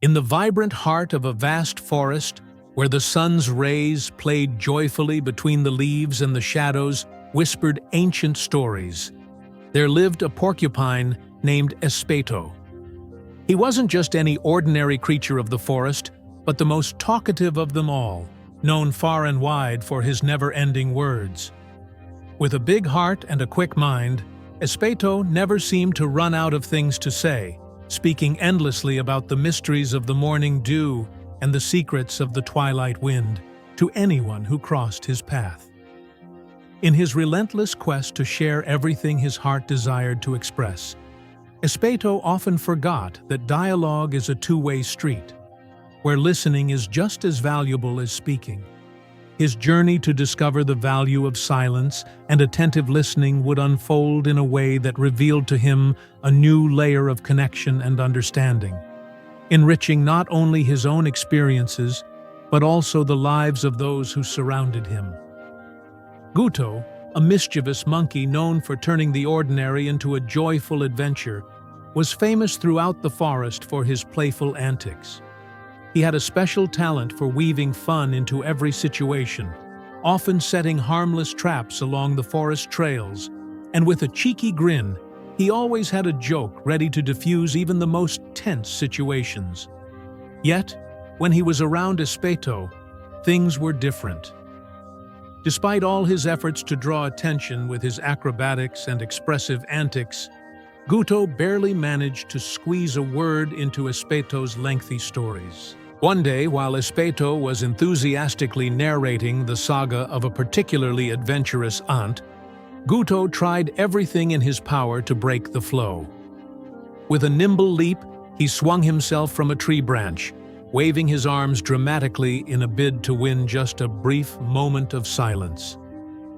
In the vibrant heart of a vast forest, where the sun's rays played joyfully between the leaves and the shadows whispered ancient stories, there lived a porcupine named Espeto. He wasn't just any ordinary creature of the forest, but the most talkative of them all, known far and wide for his never-ending words. With a big heart and a quick mind, Espeto never seemed to run out of things to say, speaking endlessly about the mysteries of the morning dew and the secrets of the twilight wind to anyone who crossed his path. In his relentless quest to share everything his heart desired to express, Espeto often forgot that dialogue is a two-way street, where listening is just as valuable as speaking. His journey to discover the value of silence and attentive listening would unfold in a way that revealed to him a new layer of connection and understanding, enriching not only his own experiences, but also the lives of those who surrounded him. Guto, a mischievous monkey known for turning the ordinary into a joyful adventure, was famous throughout the forest for his playful antics. He had a special talent for weaving fun into every situation, often setting harmless traps along the forest trails, and with a cheeky grin, he always had a joke ready to diffuse even the most tense situations. Yet, when he was around Espeto, things were different. Despite all his efforts to draw attention with his acrobatics and expressive antics, Guto barely managed to squeeze a word into Espeto's lengthy stories. One day, while Espeto was enthusiastically narrating the saga of a particularly adventurous aunt, Guto tried everything in his power to break the flow. With a nimble leap, he swung himself from a tree branch, waving his arms dramatically in a bid to win just a brief moment of silence.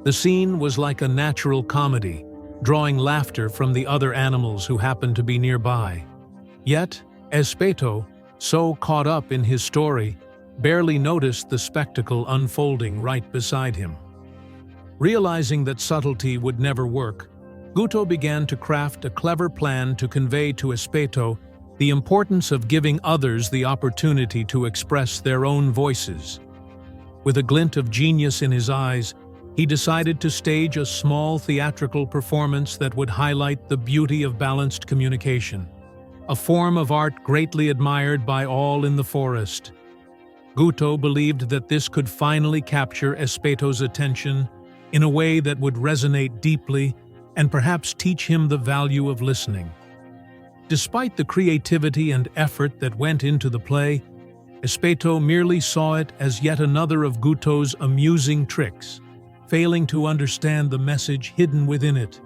The scene was like a natural comedy, drawing laughter from the other animals who happened to be nearby. Yet, Espeto, so caught up in his story, barely noticed the spectacle unfolding right beside him. Realizing that subtlety would never work, Guto began to craft a clever plan to convey to Espeto the importance of giving others the opportunity to express their own voices. With a glint of genius in his eyes, he decided to stage a small theatrical performance that would highlight the beauty of balanced communication, a form of art greatly admired by all in the forest. Guto believed that this could finally capture Espeto's attention in a way that would resonate deeply and perhaps teach him the value of listening. Despite the creativity and effort that went into the play, Espeto merely saw it as yet another of Guto's amusing tricks, failing to understand the message hidden within it.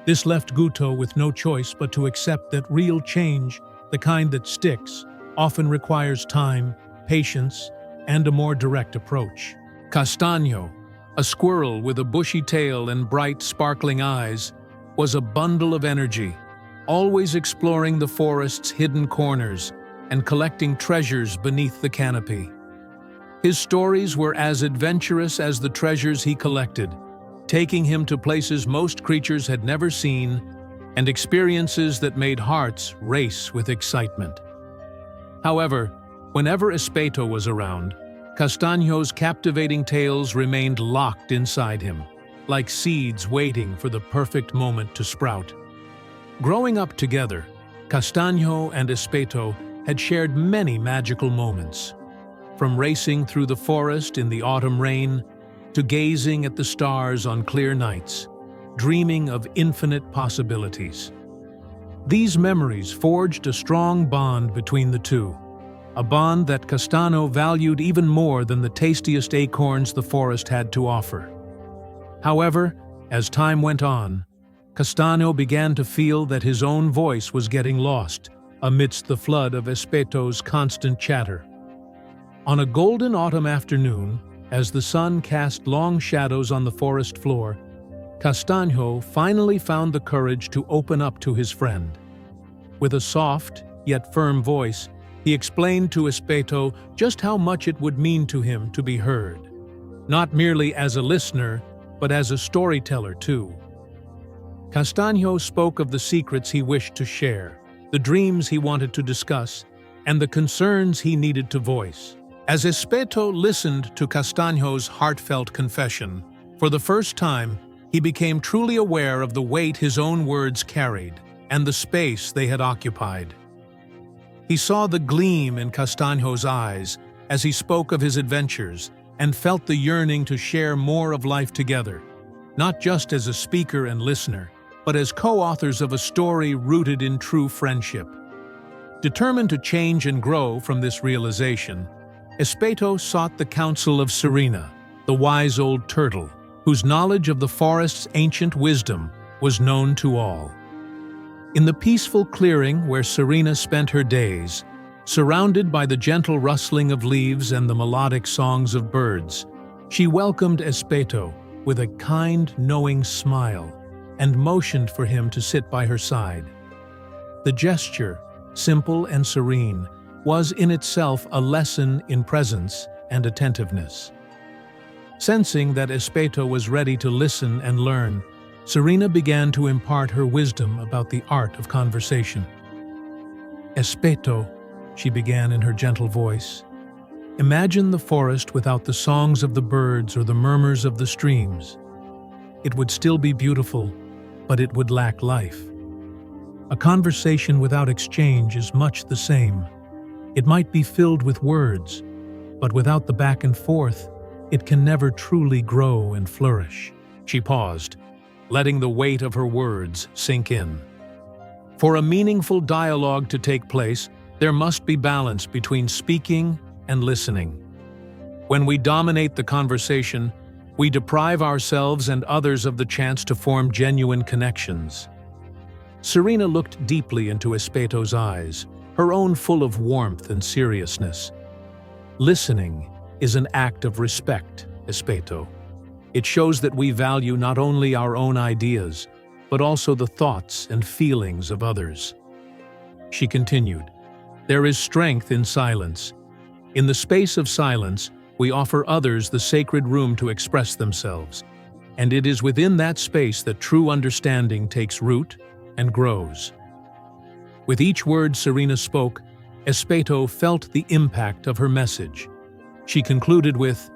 This left Guto with no choice but to accept that real change, the kind that sticks, often requires time, patience, and a more direct approach. Castaño, a squirrel with a bushy tail and bright, sparkling eyes, was a bundle of energy, always exploring the forest's hidden corners and collecting treasures beneath the canopy. His stories were as adventurous as the treasures he collected, taking him to places most creatures had never seen and experiences that made hearts race with excitement. However, whenever Espeto was around, Castaño's captivating tales remained locked inside him, like seeds waiting for the perfect moment to sprout. Growing up together, Castaño and Espeto had shared many magical moments, from racing through the forest in the autumn rain to gazing at the stars on clear nights, dreaming of infinite possibilities. These memories forged a strong bond between the two, a bond that Castaño valued even more than the tastiest acorns the forest had to offer. However, as time went on, Castaño began to feel that his own voice was getting lost amidst the flood of Espeto's constant chatter. On a golden autumn afternoon, as the sun cast long shadows on the forest floor, Castaño finally found the courage to open up to his friend. With a soft, yet firm voice, he explained to Espeto just how much it would mean to him to be heard, not merely as a listener, but as a storyteller too. Castaño spoke of the secrets he wished to share, the dreams he wanted to discuss, and the concerns he needed to voice. As Espeto listened to Castaño's heartfelt confession, for the first time, he became truly aware of the weight his own words carried and the space they had occupied. He saw the gleam in Castaño's eyes as he spoke of his adventures and felt the yearning to share more of life together, not just as a speaker and listener, but as co-authors of a story rooted in true friendship. Determined to change and grow from this realization, Espeto sought the counsel of Serena, the wise old turtle, whose knowledge of the forest's ancient wisdom was known to all. In the peaceful clearing where Serena spent her days, surrounded by the gentle rustling of leaves and the melodic songs of birds, she welcomed Espeto with a kind, knowing smile and motioned for him to sit by her side. The gesture, simple and serene, was in itself a lesson in presence and attentiveness. Sensing that Espeto was ready to listen and learn, Serena began to impart her wisdom about the art of conversation. "Espeto," she began in her gentle voice, "imagine the forest without the songs of the birds or the murmurs of the streams. It would still be beautiful, but it would lack life. A conversation without exchange is much the same. It might be filled with words, but without the back and forth, it can never truly grow and flourish." She paused, letting the weight of her words sink in. For a meaningful dialogue to take place, there must be balance between speaking and listening. When we dominate the conversation, we deprive ourselves and others of the chance to form genuine connections. Serena looked deeply into Espeto's eyes, her own full of warmth and seriousness. "Listening is an act of respect, Espeto. It shows that we value not only our own ideas, but also the thoughts and feelings of others." She continued, "There is strength in silence. In the space of silence, we offer others the sacred room to express themselves, and it is within that space that true understanding takes root and grows." With each word Serena spoke, Espeto felt the impact of her message. She concluded with,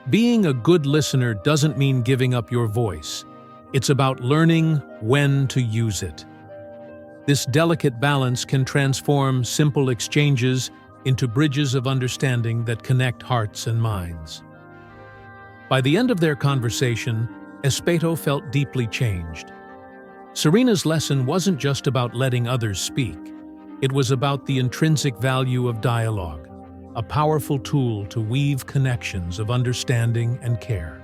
"Being a good listener doesn't mean giving up your voice. It's about learning when to use it." This delicate balance can transform simple exchanges into bridges of understanding that connect hearts and minds. By the end of their conversation, Espeto felt deeply changed. Serena's lesson wasn't just about letting others speak. It was about the intrinsic value of dialogue, a powerful tool to weave connections of understanding and care.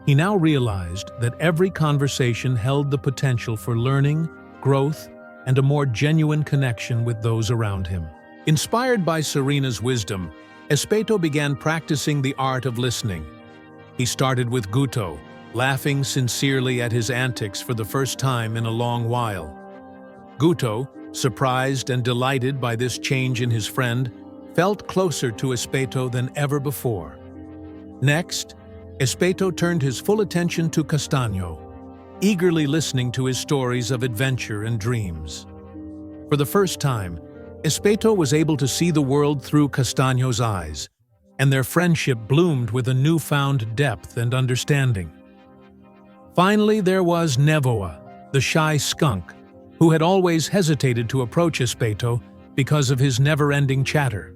He now realized that every conversation held the potential for learning, growth, and a more genuine connection with those around him. Inspired by Serena's wisdom, Espeto began practicing the art of listening. He started with Guto, laughing sincerely at his antics for the first time in a long while. Guto, surprised and delighted by this change in his friend, felt closer to Espeto than ever before. Next, Espeto turned his full attention to Castaño, eagerly listening to his stories of adventure and dreams. For the first time, Espeto was able to see the world through Castaño's eyes, and their friendship bloomed with a newfound depth and understanding. Finally, there was Nevoa, the shy skunk, who had always hesitated to approach Espeto because of his never-ending chatter.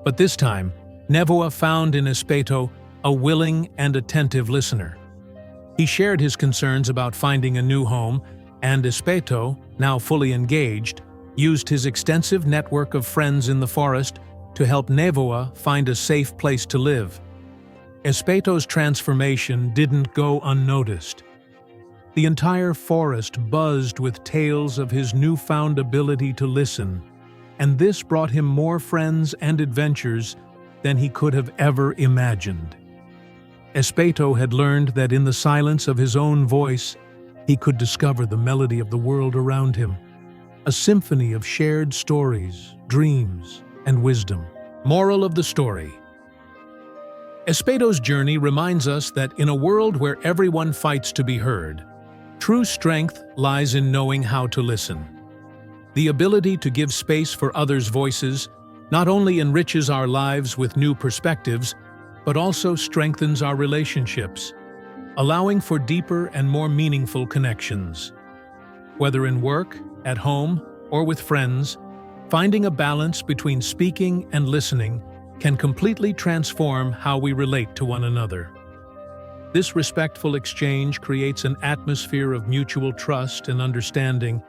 But this time, Nevoa found in Espeto a willing and attentive listener. He shared his concerns about finding a new home, and Espeto, now fully engaged, used his extensive network of friends in the forest to help Nevoa find a safe place to live. Espeto's transformation didn't go unnoticed. The entire forest buzzed with tales of his newfound ability to listen, and this brought him more friends and adventures than he could have ever imagined. Espeto had learned that in the silence of his own voice, he could discover the melody of the world around him, a symphony of shared stories, dreams, and wisdom. Moral of the story: Espeto's journey reminds us that in a world where everyone fights to be heard, true strength lies in knowing how to listen. The ability to give space for others' voices not only enriches our lives with new perspectives, but also strengthens our relationships, allowing for deeper and more meaningful connections. Whether in work, at home, or with friends, finding a balance between speaking and listening can completely transform how we relate to one another. This respectful exchange creates an atmosphere of mutual trust and understanding,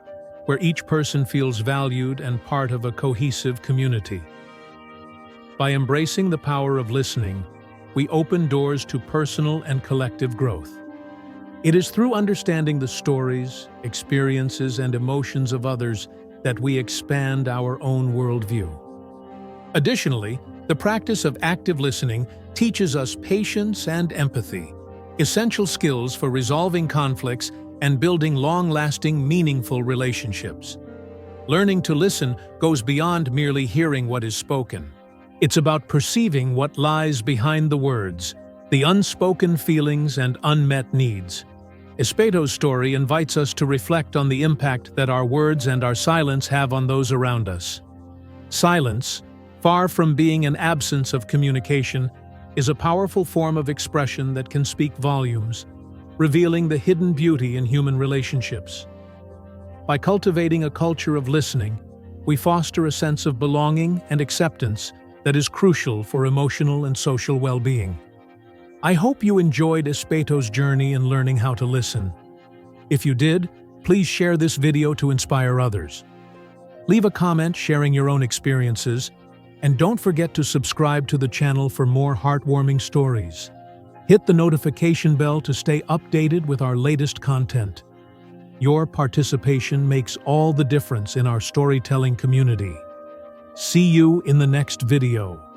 where each person feels valued and part of a cohesive community. By embracing the power of listening, we open doors to personal and collective growth. It is through understanding the stories, experiences, and emotions of others that we expand our own worldview. Additionally, the practice of active listening teaches us patience and empathy, essential skills for resolving conflicts and building long-lasting, meaningful relationships. Learning to listen goes beyond merely hearing what is spoken. It's about perceiving what lies behind the words, the unspoken feelings and unmet needs. Espeto's story invites us to reflect on the impact that our words and our silence have on those around us. Silence, far from being an absence of communication, is a powerful form of expression that can speak volumes, revealing the hidden beauty in human relationships. By cultivating a culture of listening, we foster a sense of belonging and acceptance that is crucial for emotional and social well-being. I hope you enjoyed Espeto's journey in learning how to listen. If you did, please share this video to inspire others. Leave a comment sharing your own experiences, and don't forget to subscribe to the channel for more heartwarming stories. Hit the notification bell to stay updated with our latest content. Your participation makes all the difference in our storytelling community. See you in the next video.